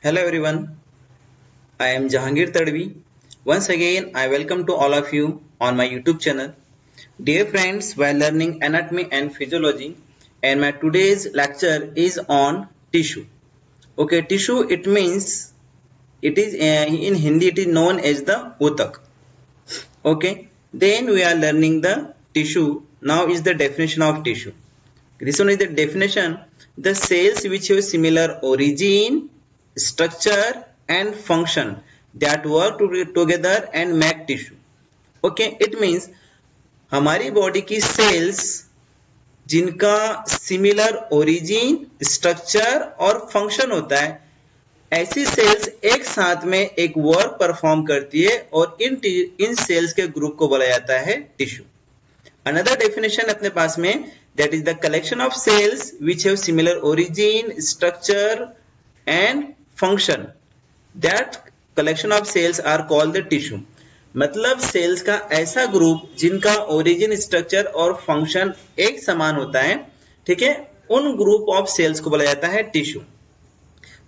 Hello everyone, I am Jahangir Tadvi. Once again, I welcome to all of you on my YouTube channel. Dear friends, we are learning anatomy and physiology, and my today's lecture is on tissue. Okay, tissue it means it is in Hindi it is known as the utak. Okay, then we are learning the tissue. Now is the definition of tissue. This one is the definition. The cells which have similar origin, structure and function that work together and make tissue. Okay, it means हमारी body की sales जिनका similar origin, structure और function होता है, ऐसी sales एक साथ में एक वर्क परफॉर्म करती है और इन सेल्स के ग्रुप को बोला जाता है टिश्यू. Another definition अपने पास में, that is the collection of cells which have similar origin, structure and function. That collection of cells are called the tissue. मतलब सेल्स का ऐसा ग्रुप जिनका ओरिजिन, स्ट्रक्चर और फंक्शन एक समान होता है, ठीक है, उन ग्रुप ऑफ सेल्स को बोला जाता है tissue.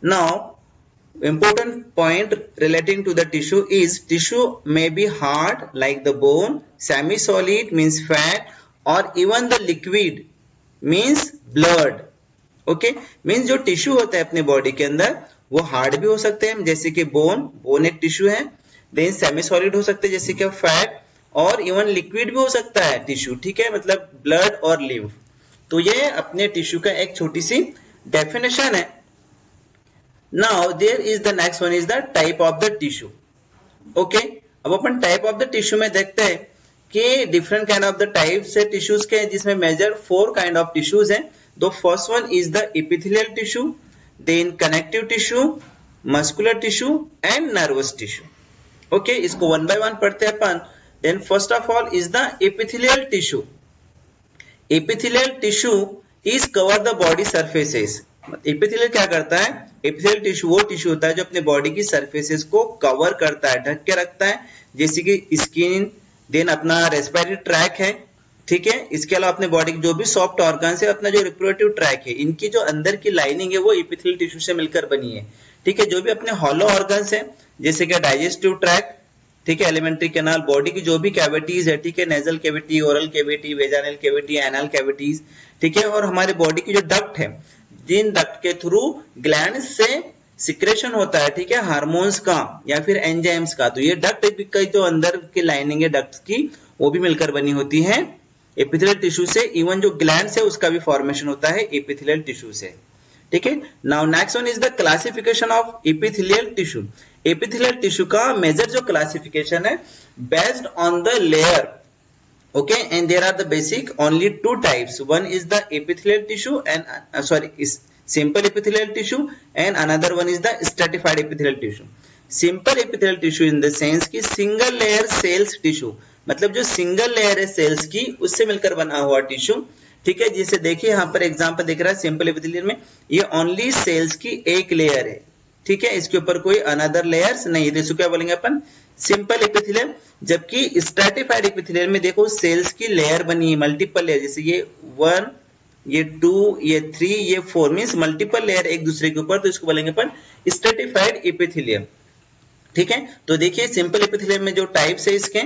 Now important point relating to the tissue is tissue may be hard like the bone, semi-solid means fat, or even the liquid means blood. Okay, means जो टिश्यू होता है अपने body के अंदर वो हार्ड भी हो सकते हैं जैसे कि बोन एक टिश्यू है, देन सेमी सॉलिड हो सकते हैं जैसे कि फैट, और इवन लिक्विड भी हो सकता है टिश्यू, ठीक है, मतलब ब्लड और लिम्फ. तो ये अपने टिश्यू का एक छोटी सी डेफिनेशन है. Now there is the next one is the type of the tissue. Okay, अब अपन type of the tissue में देखते हैं कि different kind of the types है tissues के, जिसमें major 4 kind of tissues हैं. The first one is the epithelial tissue, then connective tissue, muscular tissue and nervous tissue. Okay, इसको one by one पढ़ते हैं अपन. Then first of all is the epithelial tissue. Epithelial tissue is cover the body surfaces. Epithelial क्या करता है? Epithelial tissue वो tissue होता है जो अपने बॉडी की सरफेसेस को कवर करता है, ढक के रखता है, जैसे कि स्किन, देन अपना रेस्पिरेटरी ट्रैक है, ठीक है, इसके अलावा अपने बॉडी की जो भी सॉफ्ट ऑर्गन्स है, अपना जो रिप्रोडक्टिव ट्रैक है, इनकी जो अंदर की लाइनिंग है वो एपिथेलियल टिश्यू से मिलकर बनी है, ठीक है. जो भी अपने हॉलो ऑर्गन्स है जैसे कि डाइजेस्टिव ट्रैक, ठीक है, एलिमेंट्री कैनाल, बॉडी की जो भी कैविटीज है, ठीक है, nasal cavity, oral cavity, vaginal cavity, anal cavities, ठीक है, और हमारे बॉडी की जो डक्ट है, जिन डक्ट के थ्रू ग्लैंड से सिक्रेशन होता है, ठीक है, हार्मोन्स का या फिर एंजाइम्स का, तो ये डक्ट की जो अंदर की लाइनिंग है डक्ट्स की वो भी मिलकर बनी होती है एपिथेलियल टिश्यू से. इवन जो ग्लैंड है उसका भी फॉर्मेशन होता है एपिथेलियल टिश्यू से, ठीक है. Now next one is the classification of epithelial tissue. Epithelial tissue का मेजर जो क्लासिफिकेशन है based on the layer. Okay, and there are the basic only 2 types. One is the epithelial tissue and is simple epithelial tissue, and another one is the stratified epithelial tissue. Simple epithelial tissue in the sense कि single layer cells tissue, मतलब जो single layer है sales की उससे मिलकर बना हुआ tissue, ठीक है. जिसे देखिए यहाँ पर एग्जांपल दिख रहा है सिंपल एपिथेलियल में, ये ओनली सेल्स की एक लेयर है, ठीक है, इसके ऊपर कोई अनदर लेयर्स नहीं. इसको क्या बोलेंगे अपन? Simple epithelial. जबकि स्ट्रैटिफाइड एपिथेलियल में देखो सेल्स की लेयर बनी है, मल्टीपल लेयर, जैसे ये 1, ये 2, ये 3, ये 4, मींस मल्टीपल लेयर एक दूसरे के ऊपर, तो इसको बोलेंगे अपन स्ट्रैटिफाइड एपिथेलियम, ठीक है. तो देखिए सिंपल एपिथेलियम में जो टाइप्स है इसके,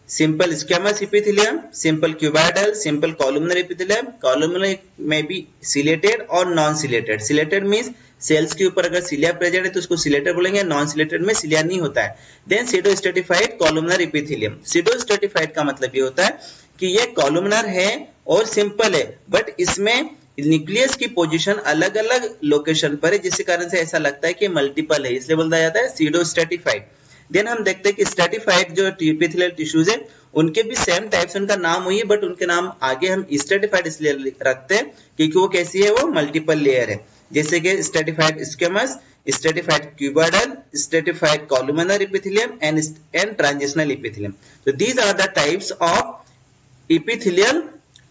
simple squamous epithelium, simple cuboidal, simple columnar epithelium. Columnar में भी सिलेटेड और non ciliated. Ciliated means cells के ऊपर अगर सिलिया प्रेजेंट है तो उसको सिलेटेड बोलेंगे, नॉन सिलेटेड में सिलिया नहीं होता है. Then pseudostratified columnar epithelium. Pseudostratified का मतलब ये होता है कि ये कॉलमनर है और सिंपल है, बट इसमें न्यूक्लियस की पोजीशन अलग अलग लोकेशन पर है, जिसके कारण से ऐसा लगता है कि मल्टीपल है, इसलिए बोला जाता है सीडो स्ट्रेटिफाइड. देन हम देखते हैं कि स्ट्रेटिफाइड जो एपिथेलियल टिश्यूज है उनके भी सेम टाइप्स, उनका नाम हुई है, बट उनके नाम आगे हम स्ट्रेटिफाइड इसलिए रखते हैं क्योंकि वो कैसी है, वो मल्टीपल लेयर है, जैसे कि stratified squamous, stratified cuboidal, stratified columnar epithelium and transitional epithelium. तो these are the types of epithelial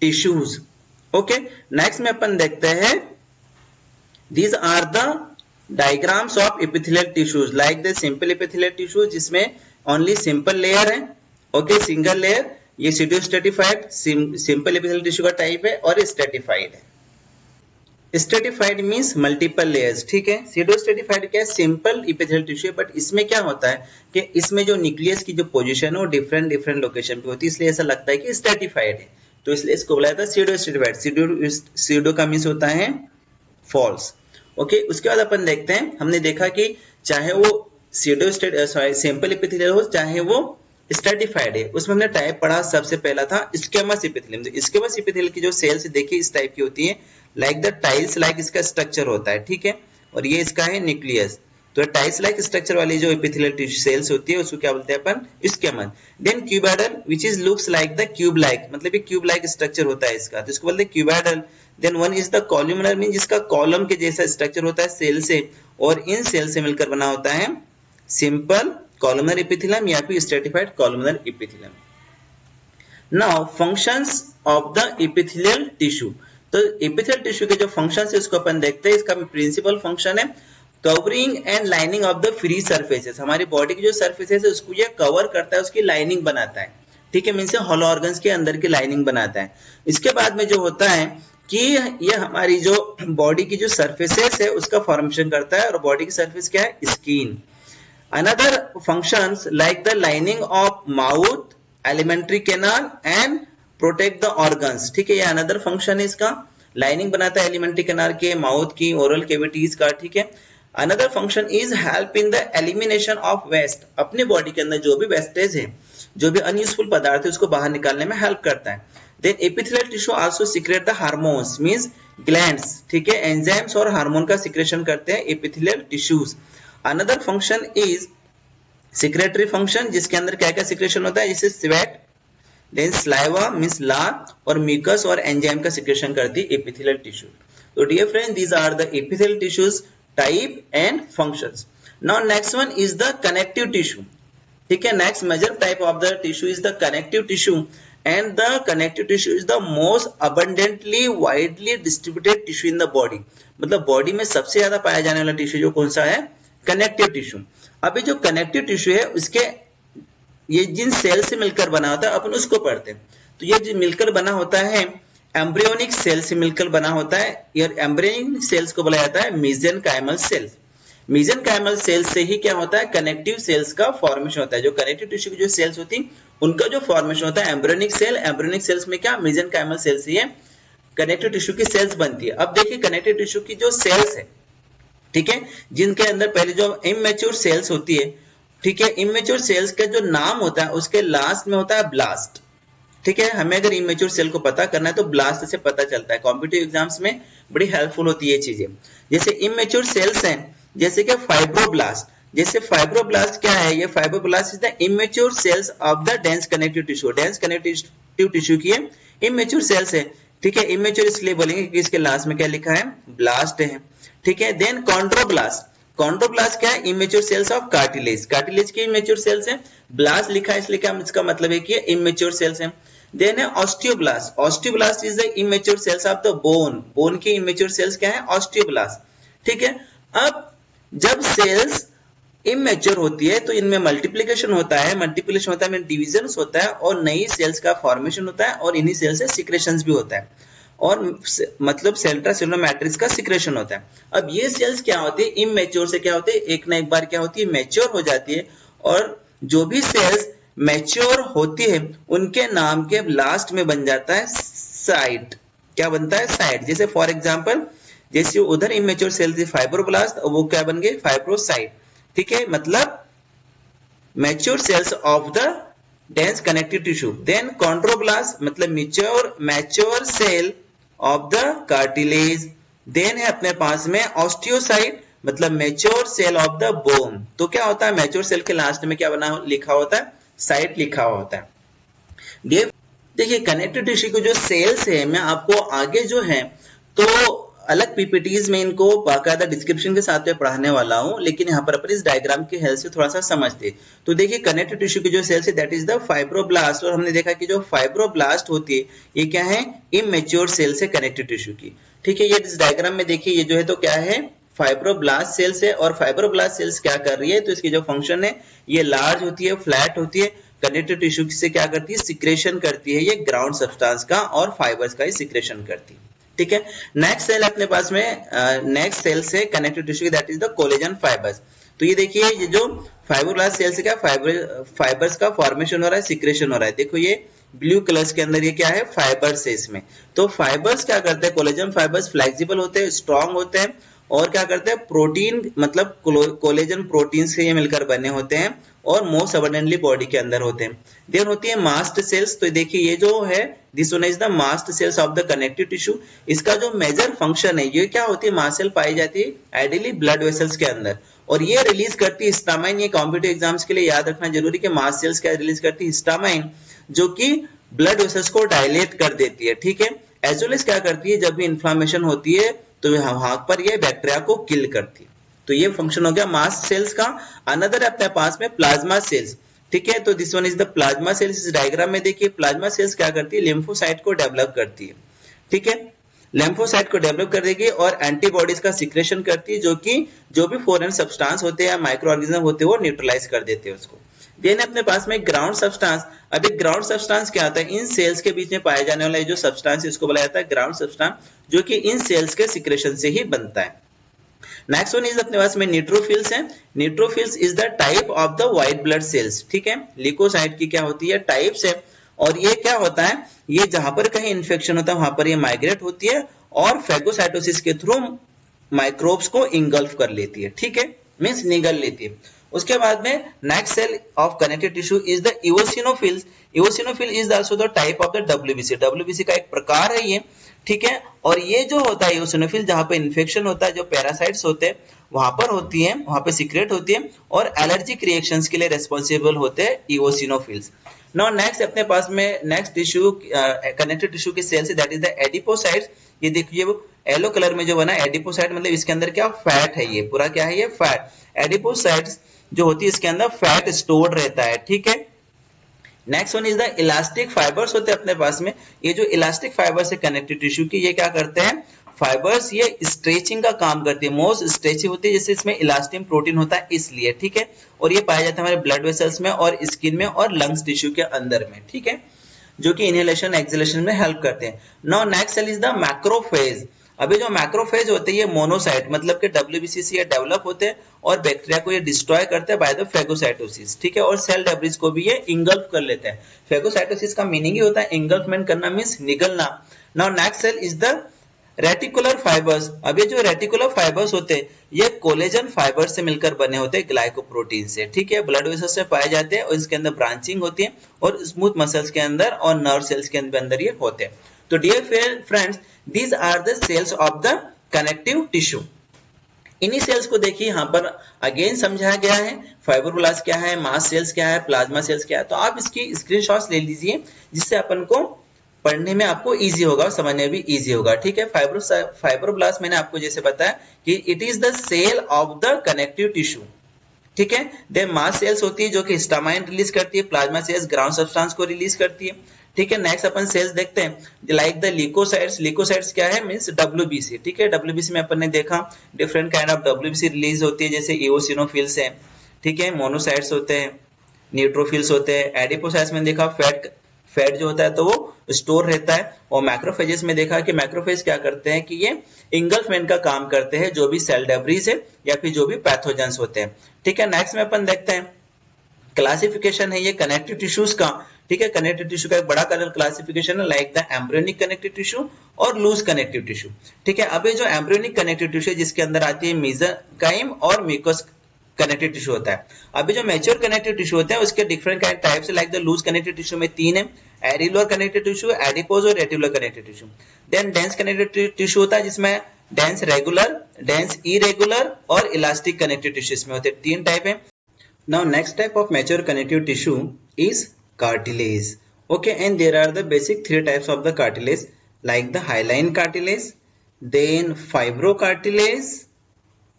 tissues. Okay, next में अपन देखते हैं these are the diagrams of epithelial tissues like the simple epithelial tissues जिसमें only simple layer है, okay, single layer. ये pseudo stratified simple epithelial tissue का type है और स्ट्रेटिफाइड है. स्ट्रेटिफाइड मींस मल्टीपल लेयर्स, ठीक है। सीडो स्ट्रेटिफाइड क्या है, सिंपल इपिथेलियल टिश्यू है, बट इसमें क्या होता है कि इसमें जो न्यूक्लियस की जो पोजीशन है वो डिफरेंट डिफरेंट लोकेशन पे होती है, इसलिए ऐसा लगता है कि स्ट्रेटिफाइड है, तो इसलिए इसको बुलाया था सीडो स्ट्रेटिफाइड। सीडो का मींस होता है फॉल्स। ओके, उसके बाद अपन देखते हैं, हमने देखा कि चाहे वो सीडो सिंपल इपिथेलियल हो चाहे वो स्ट्रेटिफाइड है, उसमें हमने टाइप पढ़ा, सबसे पहला था स्क्वेमस इपिथेलियम। स्क्वेमस इपिथेलियल की जो सेल्स देखिए इस टाइप की होती है, लाइक द टाइल्स लाइक इसका स्ट्रक्चर होता है, ठीक है, और ये इसका है न्यूक्लियस। तो टाइल्स लाइक स्ट्रक्चर वाली जो इपिथेलियल सेल्स होती है उसको क्या बोलते हैं अपन, squamous. Then cuboidal which is looks like the cube like, मतलब ये क्यूब लाइक स्ट्रक्चर होता है इसका, तो इसको बोलते हैं cuboidal. Then one is the columnar, mean जिसका कॉलम के जैसा स्ट्रक्चर होता है सेल से, और इन सेल से मिलकर बना होता है सिंपल कॉलमनर इपिथेलियम या फिर stratified columnar epithelium. Now functions of the epithelial tissue, तो इपिथेलियल टिश्यू के जो फंक्शंस है उसको अपन देखते हैं। इसका प्रिंसिपल फंक्शन है covering and lining of the free surfaces, हमारी बॉडी की जो सरफेसेस है उसको ये कवर करता है, उसकी लाइनिंग बनाता है, ठीक है, मींस हॉलो ऑर्गन्स के अंदर की लाइनिंग बनाता है। इसके बाद में जो होता है कि ये हमारी जो बॉडी की जो सरफेसेस है उसका फॉर्मेशन करता है, और बॉडी की सरफेस क्या है, skin. Another functions like the lining of mouth, alimentary canal and protect the organs, ठीक है, ये another function है इसका, लाइनिंग बनाता है एलिमेंट्री कैनाल के, माउथ की, ओरल कैविटीज का, ठीक है। Another function is help in the elimination of waste, अपने बॉडी के अंदर जो भी वेस्टेज है, जो भी अनयूजफुल पदार्थ है उसको बाहर निकालने में हेल्प करता है। Then epithelial tissue also secrete the hormones, means glands, ठीक है, एंजाइम्स और हार्मोन का सिक्रेशन करते हैं epithelial tissues। Another function is secretory function, जिसके अंदर क्या क्या सिक्रेशन होता है, जैसे स्वेट, देन स्लाइवा मींस लार, और म्यूकस और एंजाइम का सिक्रेशन करती है एपिथेलियल टिश्यू। तो dear friend, these are the epithelial tissues type and functions. Now next one is the connective tissue, ठीक है। Next major type of the tissue is the connective tissue, and the connective tissue is the most abundantly widely distributed tissue in the body, मतलब body में सबसे ज्यादा पाया जाने वाला tissue जो कौन सा है, कनेक्टिव टिश्यू। अभी जो कनेक्टिव टिश्यू है उसके ये जिन सेल से मिलकर बना होता है अपन उसको पढ़ते हैं। तो ये जो मिलकर बना होता है एम्ब्रियोनिक सेल से मिलकर बना होता है, ये एम्ब्रियोनिक सेल्स को बोला जाता है मेसेनकाइमल सेल्स। मेसेनकाइमल सेल्स से ही क्या होता है, कनेक्टिव सेल्स का फॉर्मेशन होता है। जो कनेक्टिव टिश्यू की जो सेल्स होती है उनका जो फॉर्मेशन होता है एम्ब्रियोनिक सेल, एम्ब्रियोनिक सेल्स में क्या, मेसेनकाइमल सेल्स से कनेक्टिव टिश्यू की सेल्स बनती है। अब देखिए कनेक्टिव टिश्यू की जो सेल्स है, ठीक है, जिनके अंदर पहले जो इमेच्योर सेल्स होती है, ठीक है, इमेच्योर सेल्स का जो नाम होता है उसके लास्ट में होता है ब्लास्ट, ठीक है। हमें अगर इमेच्योर सेल को पता करना है तो ब्लास्ट से पता चलता है, कॉम्पिटिटिव एग्जाम्स में बड़ी हेल्पफुल होती है ये चीजें। जैसे इमेच्योर सेल्स हैं, जैसे कि फाइब्रोब्लास्ट, जैसे फाइब्रोब्लास्ट क्या है, ये fibroblast is the immature cells of the dense connective tissue, dense connective tissue की इमेच्योर सेल्स है, ठीक है। इमेच्योर इसलिए बोलेंगे कि इसके लास्ट में क्या लिखा है, ब्लास्ट है, ठीक है। देन कॉन्ड्रोब्लास्ट, कॉन्ड्रोब्लास्ट क्या है, immature cells of cartilage, cartilage की इमेच्योर सेल्स है, ब्लास्ट लिखा है इसलिए क्या, इसका मतलब है कि ये इमेच्योर सेल्स है। देन है osteoblast, osteoblast is the immature cells of the bone, bone की इमेच्योर सेल्स क्या है, ऑस्टियोब्लास्ट, ठीक है। अब जब सेल्स इमेच्योर होती है तो इनमें मल्टीप्लिकेशन होता है, मल्टीप्लिकेशन होता है डिविजन होता है, और नई सेल्स का फॉर्मेशन होता है, और इन्हीं सेल्स से सिक्रेशंस भी होता है, और मतलब सेंट्रासेलुलर मैट्रिक्स का सिक्रेशन होता है। अब ये सेल्स क्या होती है, इमेच्योर से क्या होती है, एक ना एक बार क्या होती है, मैच्योर हो जाती है, और जो भी सेल्स मैच्योर होती है उनके नाम के लास्ट में बन जाता है साइट, क्या बनता है, साइट। जैसे फॉर एग्जांपल, जैसे उधर इमेच्योर सेल थी फाइब्रोब्लास्ट, वो क्या बन गए, फाइब्रोसाइट, ठीक है, मतलब mature cells of the dense connective tissue. Then chondroblast मतलब mature cell of the cartilage. Then है अपने पास में ऑस्टियोसाइट मतलब mature cell of the bone. तो क्या होता है, मैच्योर सेल के लास्ट में क्या बना लिखा होता है, साइट लिखा होता है। देखिए कनेक्टिव टिश्यू के जो सेल्स है, मैं आपको आगे जो है तो अलग पीपीटीज में इनको बाकायदा डिस्क्रिप्शन के साथ में पढ़ाने वाला हूं, लेकिन यहाँ पर अपन इस डायग्राम की हेल्प से थोड़ा सा समझते। तो देखिए कनेक्टिव टिश्यू की जो सेल्स है दैट इज द फाइब्रोब्लास्ट, और हमने देखा कि जो फाइब्रोब्लास्ट होती है ये क्या है, इमेच्योर सेल्स है कनेक्टिव टिश्यू की, ठीक है। ये इस डायग्राम में देखिए ये जो है तो क्या है, फाइब्रोब्लास्ट सेल्स है, और फाइब्रोब्लास्ट सेल्स क्या कर रही है, तो इसकी जो फंक्शन है ये लार्ज होती है, फ्लैट होती है, कनेक्टिव टिश्यू से क्या करती है, सिक्रेशन करती है ये ग्राउंड सब्सटेंस का और फाइबर्स का ही सिक्रेशन करती है, ठीक है। नेक्स्ट सेल अपने पास में नेक्स्ट सेल से connective tissue that is the collagen fibres. तो ये देखिए ये जो फाइब्रोब्लास्ट सेल से क्या फाइबर्स का फॉर्मेशन हो रहा है, सिक्रेशन हो रहा है। देखो ये ब्लू कलर्स के अंदर ये क्या है, फाइबर्स है इसमें। तो फाइबर्स क्या करते हैं, कोलेजन फाइबर्स फ्लेक्सिबल होते हैं, स्ट्रांग होते हैं और क्या करते हैं, प्रोटीन मतलब कोलेजन प्रोटीन से ये मिलकर बने होते हैं और मोस्ट अबंडेंटली बॉडी के अंदर होते हैं। देन होती है मास्ट सेल्स। तो देखिए ये जो है this one is the mast cells of the connective tissue. इसका जो मेजर फंक्शन है, ये क्या होती है, मास्ट सेल पाई जाती है आइडियली ब्लड वेसल्स के अंदर और ये रिलीज करती है हिस्टामाइन। ये कॉम्पिटिटिव एग्जाम्स के लिए याद रखना जरूरी कि मास्ट सेल्स क्या रिलीज करती है, हिस्टामाइन, जो कि ब्लड वेसल्स को डायलेट कर देती है। ठीक है। एज वेल एज क्या करती है, जब भी इन्फ्लामेशन होती है तो वहां पर ये बैक्टीरिया को किल करती है। तो ये फंक्शन हो गया मास्ट सेल्स का। अनदर अपने पास में प्लाज्मा सेल्स। ठीक है। तो this one is the plasma cells. इस डायग्राम में देखिए प्लाज्मा सेल्स क्या करती है, लिम्फोसाइट को डेवलप करती है। ठीक है। लिम्फोसाइट को डेवलप कर देगी और एंटीबॉडीज का सिक्रेशन करती है, जो कि जो भी फॉरेन सब्सटेंस होते हैं या माइक्रो ऑर्गेनिज्म होते हैं वो न्यूट्रलाइज कर देते हैं उसको। देन अपने पास में ग्राउंड सब्सटेंस। अब एक ग्राउंड सब्सटेंस क्या होता है, इन सेल्स के बीच में पाए जाने वाला जो सब्सटेंस है इसको बोला जाता है ग्राउंड सब्सटेंस, जो कि इन सेल्स के सिक्रेशन से ही बनता है। नेक्स्ट वन इज अपने पास में न्यूट्रोफिल्स है। Neutrophils is the type of the white blood cells. ठीक है। ल्यूकोसाइट की क्या होती है, टाइप्स है। और ये क्या होता है, ये जहां पर कहीं इन्फेक्शन होता है वहां पर ये माइग्रेट होती है और फेगोसाइटोसिस के थ्रू माइक्रोब्स को इंगल्फ कर लेती है। ठीक है, मींस निगल लेती है। उसके बाद में next cell of connective tissue is the eosinophils. Eosinophil is also the type of the WBC. WBC का एक प्रकार है ये। ठीक है। और ये जो होता है इओसिनोफिल, जहां पे इन्फेक्शन होता है, जो पैरासाइट्स होते हैं वहां पर होती है, वहां पे सीक्रेट होती है और एलर्जिक रिएक्शंस के लिए रेस्पॉन्सिबल होते हैं इओसिनोफिल्स। नाउ नेक्स्ट अपने पास में नेक्स्ट टिश्यू कनेक्टिव टिश्यू की cells that is the adipocytes. ये देखिए वो येलो कलर में जो बना एडिपोसाइट, मतलब इसके अंदर क्या फैट है, ये पूरा क्या है, ये फैट। एडिपोसाइट्स जो होती है इसके अंदर फैट स्टोर्ड रहता है। ठीक है। Next one is the elastic fibres होते हैं अपने पास में। ये जो इलास्टिक फाइबर्स है कनेक्टिव टिश्यू की, ये क्या करते हैं, फाइबर्स ये स्ट्रेचिंग का काम करती है, मोस्ट स्ट्रेची होती है, जैसे इसमें इलास्टिन प्रोटीन होता है इसलिए। ठीक है। और ये पाया जाता है हमारे ब्लड वेसल्स में और स्किन में और लंग्स टिश्यू के अंदर में। ठीक है, जो कि इनहेलेशन एक्सहेलेशन में हेल्प करते हैं। Now next cell is the macrophage. अभी जो मैक्रोफेज होते हैं ये मोनोसाइट मतलब कि डब्ल्यूबीसी से डेवलप होते हैं और बैक्टीरिया को ये डिस्ट्रॉय करते हैं बाय द फेगोसाइटोसिस। ठीक है। और सेल डेब्रिस को भी ये इंगल्फ कर लेते हैं। फेगोसाइटोसिस का मीनिंग ही होता है इंगल्फमेंट करना, मींस निगलना। Now next cell is the reticular fibres. अब ये जो रेटिकुलर फाइबर्स होते हैं ये कोलेजन फाइबर से मिलकर बने होते हैं ग्लाइकोप्रोटीन से। ठीक है। ब्लड वेसल्स से पाए जाते हैं और इसके अंदर ब्रांचिंग होती है और स्मूथ मसल्स के अंदर और नर्व सेल्स के अंदर ये होते हैं। तो dear friends, these are the cells of the connective tissue। इन्हीं सेल्स को देखिए यहाँ पर अगेन समझाया गया है, फाइब्रोब्लास्ट क्या है, मास्ट सेल्स क्या है, प्लाज्मा सेल्स क्या है। तो आप इसकी स्क्रीनशॉट्स ले लीजिए जिससे अपन को पढ़ने में आपको इजी होगा और समझने में भी इजी होगा। ठीक है। फाइब्रोब्लास्ट मैंने आपको जैसे बताया कि it is the cell of the connective tissue. ठीक है। देन मास्ट सेल्स होती है जो कि हिस्टामाइन रिलीज करती है, प्लाज्मा सेल्स ग्राउंड सब्सटेंस को रिलीज करती है। ठीक है। नेक्स्ट अपन सेल्स देखते हैं लाइक द ल्यूकोसाइट्स। ल्यूकोसाइट्स क्या है, मींस डब्ल्यूबीसी। ठीक है। डब्ल्यूबीसी में अपन ने देखा different kind of WBC release होती है, जैसे इओसिनोफिल्स है। ठीक है। मोनोसाइट्स होते हैं, न्यूट्रोफिल्स होते हैं। एडिपोसाइट्स में देखा फैट जो होता है तो वो स्टोर रहता है। और मैक्रोफेजेस में देखा कि मैक्रोफेज क्या करते हैं कि ये इंगल्फमेंट का काम करते हैं जो भी सेल डेब्रिस है या फिर जो भी पैथोजेंस होते हैं। ठीक है। नेक्स्ट में अपन देखते हैं क्लासिफिकेशन है ये कनेक्टिव टिश्यूज का। ठीक है। कनेक्टिव टिश्यू का एक बड़ा कलर क्लासिफिकेशन है like the embryonic connective tissue और लूज कनेक्टिव टिश्यू। ठीक है। अब ये जो एम्ब्रियोनिक कनेक्टिव टिश्यू है जिसके अंदर आती है मेसेंकाइम और म्यूकस कनेक्टिव टिश्यू होता है। अभी जो मैच्योर कनेक्टिव टिश्यू होते हैं उसके different kind types like the loose connective tissue में 3 है, एरिकुलर कनेक्टिव टिश्यू, एडिपोज और reticular connective tissue. Then dense connective tissue होता है जिसमें डेंस रेगुलर, डेंस इरेगुलर और इलास्टिक कनेक्टिव टिश्यू इसमें होते हैं। 3 टाइप है। Now next type of mature connective tissue is cartilage. Okay, and there are the basic 3 types of the cartilage like the hyaline cartilage, then fibrocartilage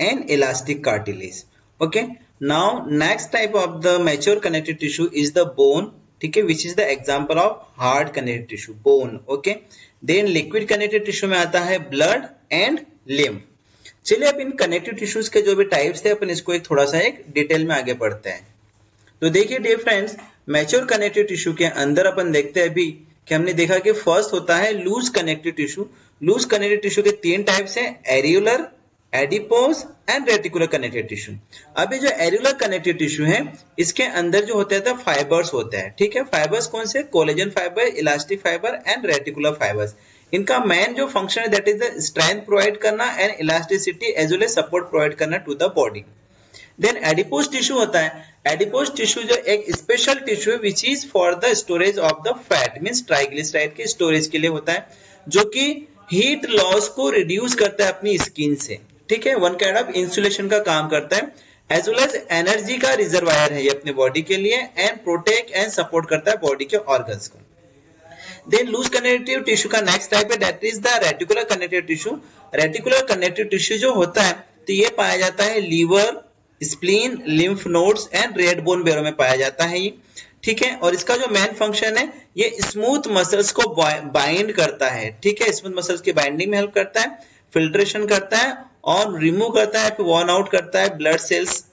and elastic cartilage. Okay, now next type of the mature connective tissue is the bone. ठीक है, which is the example of hard connective tissue, bone. Okay, then liquid connective tissue में आता है blood and lymph. चलिए अब in connective tissues के जो भी टाइप्स थे अपन इसको एक थोड़ा सा एक डिटेल में आगे पढ़ते हैं। तो देखिए dear friends, mature connective tissue के अंदर अपन देखते हैं अभी कि हमने देखा कि फर्स्ट होता है loose connective tissue. Loose connective tissue के तीन टाइप्स हैं, areolar, adipose and reticular connective tissue. अब ये जो एरियुलर कनेक्टिव टिश्यू है, इसके अंदर जो होते हैं फाइबर्स होते हैं, ठीक है। फाइबर्स कौन से? Collagen fibre, elastic fibre and reticular fibres. इनका मेन जो फंक्शन है that is the strength provide करना and elasticity as well as support provide करना to the body. Then adipose tissue होता है। एडिपोज टिश्यू जो एक स्पेशल टिश्यू है which is for the storage of the fat, means triglyceride के storage के लिए होता है, जो कि हीट लॉस को रिड्यूस करता है अपनी स्किन से, ठीक है। वन काइंड ऑफ इंसुलेशन का काम करता है, एज वेल एज एनर्जी का रिजर्वायर है ये अपने बॉडी के लिए, एंड प्रोटेक्ट एंड सपोर्ट करता है बॉडी के ऑर्गन्स को। देन लूज कनेक्टिव टिश्यू का नेक्स्ट टाइप है that is the reticular connective tissue. Reticular connective tissue जो होता है तो ये पाया जाता है liver, spleen, lymph nodes and red bone marrow में पाया जाता है ये, ठीक है। और इसका जो मेन फंक्शन है ये स्मूथ मसल्स को बाइंड करता है, ठीक है। स्मूथ मसल्स की बाइंडिंग में हेल्प करता है, फिल्ट्रेशन करता है और रिमूव करता है, वॉर्न आउट करता है ब्लड सेल्स,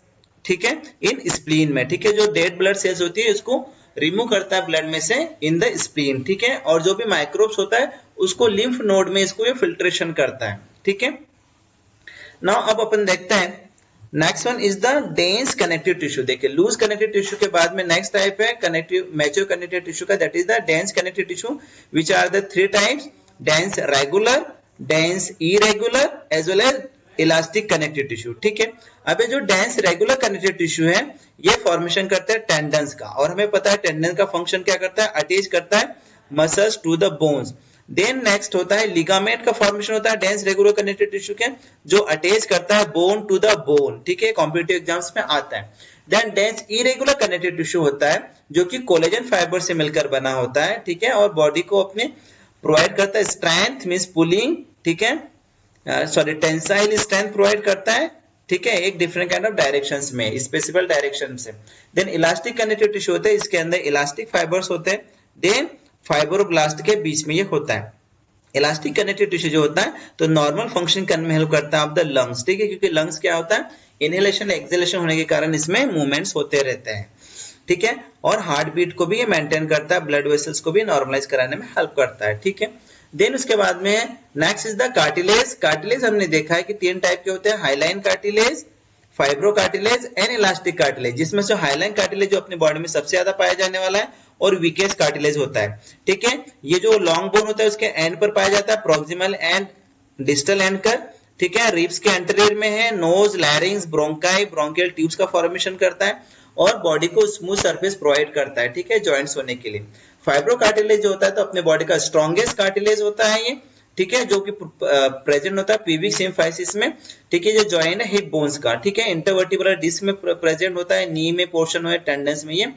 ठीक है, इन स्प्लीन में, ठीक है। जो डेड ब्लड सेल्स होती है इसको रिमूव करता है ब्लड में से इन द स्प्लीन, ठीक है। और जो भी माइक्रोब्स होता है उसको लिम्फ नोड में इसको ये फिल्ट्रेशन करता है, ठीक है। नाउ अब अपन देखते हैं next one is the dense connective tissue. देखिए लूज कनेक्टिव टिश्यू के बाद में नेक्स्ट टाइप है कनेक्टिव मैच्योर कनेक्टिव टिश्यू का, that is the dense connective tissue which are the three types, dense regular, dense irregular as well as elastic connective tissue, ठीक है। अब ये जो डेंस रेगुलर कनेक्टिव टिश्यू है ये formation करता है टेंडन्स का, और हमें पता है टेंडन का फंक्शन क्या करता है, अटैच करता है muscles to the bones. Then next होता है लिगामेंट का फॉर्मेशन होता है डेंस रेगुलर कनेक्टिव टिश्यू के, जो अटैच करता है बोन टू द बोन, ठीक है, कॉम्पिटिटिव एग्जाम्स में आता है। Then dense irregular connective tissue होता है जो कि कोलेजन फाइबर से मिलकर बना होता है, ठीक है, और बॉडी को अपने प्रोवाइड करता है स्ट्रेंथ मींस पुलिंग, ठीक है, सॉरी टेंसाइल स्ट्रेंथ प्रोवाइड करता है, ठीक है, एक डिफरेंट काइंड ऑफ डायरेक्शंस में, स्पेसिफिक डायरेक्शन से। देन इलास्टिक कनेक्टिव टिश्यू होता है, इसके अंदर इलास्टिक फाइबर्स होते हैं, देन फाइब्रोब्लास्ट के बीच में ये होता है। इलास्टिक कनेक्टिव टिश्यू जो होता है तो नॉर्मल फंक्शन करने में हेल्प करता है ऑफ द लंग्स, ठीक है, क्योंकि लंग्स क्या होता है, इनहेलेशन एक्सहेलेशन होने के कारण इसमें मूवमेंट्स होते रहते हैं, ठीक है, और हार्ट बीट को भी ये मेंटेन करता है, ब्लड वेसल्स को भी नॉर्मलाइज कराने में हेल्प करता है, ठीक है। देन उसके बाद में next is the cartilage. Cartilage हमने देखा है कि तीन टाइप के होते हैं, hyaline cartilage, fibro cartilage and elastic cartilage, जिसमें से हाइलाइन कार्टिलेज जो अपनी बॉडी में सबसे ज्यादा पाया जाने वाला है और वीकेस्ट कार्टिलेज होता है, ठीक है। ये जो लॉन्ग बोन होता है उसके एंड पर पाया जाता है, प्रोक्सिमल एंड डिस्टल एंड कर, ठीक है, रिब्स के एंटीरियर में है, nose, larynx, bronchi, bronchial tubes का फॉर्मेशन करता है और बॉडी को स्मूथ सरफेस प्रोवाइड करता है, ठीक है, जॉइंट्स होने के लिए। फाइब्रो कार्टिलेज जो होता है तो अपने बॉडी का स्ट्रॉन्गेस्ट कार्टिलेज होता है ये, ठीक है, जो कि प्रेजेंट होता है पीविक सिम्फाइसिस में, ठीक है, जो जॉइंट है हिप बोन्स का, ठीक है, इंटरवर्टिब्रल डिस्क में प्रेजेंट होता है, नी में पोर्शन में, टेंडन्स में ये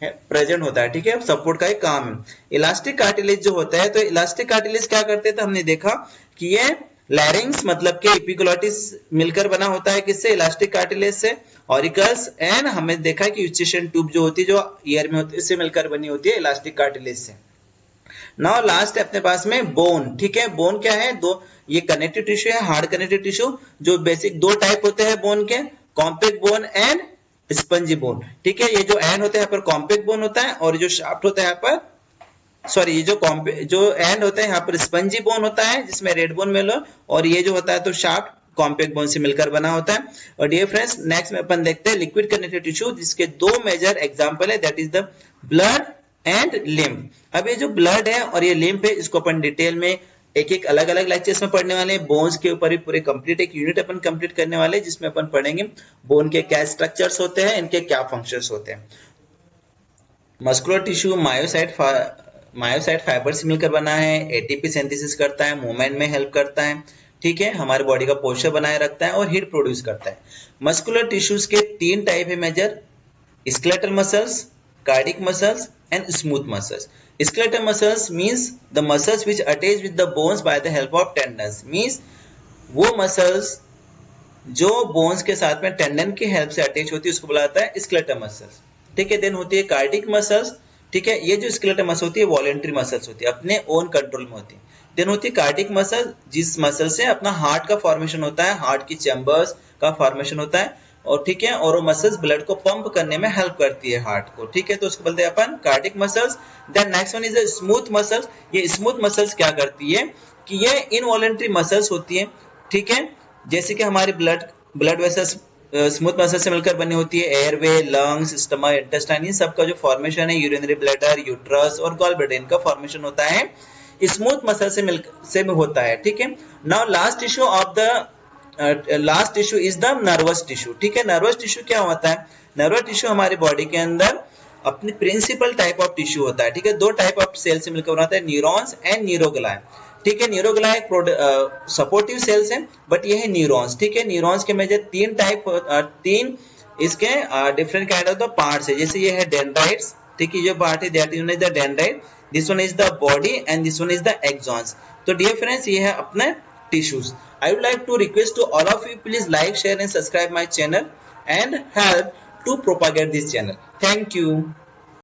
प्रेजेंट होता है, ठीक है, सपोर्ट का एक काम है। इलास्टिक कार्टिलेज जो होता है तो इलास्टिक कार्टिलेज क्या करते हैं तो हमने देखा कि ये लैरिंग्स मतलब के एपिग्लोटिस मिलकर बना होता है, किससे, इलास्टिक कार्टिलेज से, ऑरिकल्स एंड हमें देखा है कि यूस्टेशियन ट्यूब जो होती है जो ईयर में होती है इससे मिलकर बनी होती है इलास्टिक कार्टिलेज से। नाउ लास्ट है अपने पास में बोन, ठीक है। बोन क्या है, दो ये कनेक्टिव टिश्यू है, हार्ड कनेक्टिव टिश्यू, जो बेसिक दो टाइप होते हैं बोन के, compact bone and spongy bone, ठीक है। ये जो एंड होता है यहाँ पर कॉम्पैक्ट बोन होता है और जो शाफ्ट होता है यहाँ पर, सॉरी, ये जो एंड होता है यहाँ पर स्पंजी बोन होता है जिसमें रेड बोन में लो, और ये जो होता है तो शाफ्ट कॉम्पैक्ट बोन से मिलकर बना होता है। और डियर फ्रेंड्स नेक्स्ट में अपन देखते हैं लिक्विड कनेक्टिव टिश्यू, जिसके दो मेजर एग्जांपल है, that is the blood and lymph. अब ये जो ब्लड है और ये लिम्फ है इसको अपन डिटेल में एक एक अलग अलग लेक्चर्स में पढ़ने वाले हैं। बोन्स के ऊपर ही पूरे कंप्लीट एक यूनिट अपन कंप्लीट करने वाले हैं जिसमें अपन पढ़ेंगे बोन के क्या स्ट्रक्चर्स होते हैं, इनके क्या फंक्शंस होते हैं। मस्कुलर टिश्यू मायोसाइट फाइबर से मिलकर बना है, एटीपी सिंथेसिस करता है, मूवमेंट में हेल्प करता है, ठीक है, हमारे बॉडी का पोस्चर बनाए रखता है और हीट प्रोड्यूस करता है। मस्कुलर टिश्यूज के तीन टाइप है major, skeletal muscles, cardiac muscles and smooth muscles. Skeletal muscles means the muscles which attach with the bones by the help of tendons. Means वो muscles जो bones के साथ में tendon की help से attach होती है उसको बुलाता है skeletal muscles. ठीक है, then होती है cardiac muscles. ठीक है, ये जो skeletal muscle होती है voluntary muscles होती है, अपने own control में होती है। then होती है cardiac muscle, जिस muscle से अपना heart का formation होता है, heart की chambers का formation होता है, और ठीक है, और वो मसल्स ब्लड को पंप करने में हेल्प करती है हार्ट को, ठीक है, तो उसको बोलते हैं अपन cardiac muscles. Then next one is smooth muscles. ये स्मूथ मसल्स क्या करती है कि ये इनवॉलेंट्री मसल्स होती है, ठीक है, जैसे कि हमारे ब्लड वेसल्स स्मूथ मसल से मिलकर बनी होती है, एयरवे, लंग्स, स्टमक, इंटेस्टाइन, इन सब का जो फॉर्मेशन है यूरिनरी ब्लैडर, यूट्रस और गॉल ब्लैडर, इनका फॉर्मेशन होता है स्मूथ मसल से होता है, ठीक है। Now last tissue is the nervous tissue, ठीक है। नर्वस टिश्यू क्या होता है? नर्वस टिश्यू हमारी बॉडी के अंदर अपनी प्रिंसिपल टाइप ऑफ टिश्यू होता है, ठीक है। दो टाइप ऑफ सेल से मिलकर बनाता है, न्यूरॉन्स एंड न्यूरोग्लाई, ठीक है। न्यूरोग्लाई सपोर्टिव सेल्स है, बट ये है न्यूरॉन्स, ठीक है। न्यूरॉन्स के मेजर तीन इसके different kind of the parts है, जैसे ये है डेंड्राइट्स, ठीक है। जो पार्ट है that is the dendrite, this one is the body and this one is the axons. तो डियर फ्रेंड्स, ये है अपने tissues. I would like to request to all of you, please like, share and subscribe my channel and help to propagate this channel. Thank you.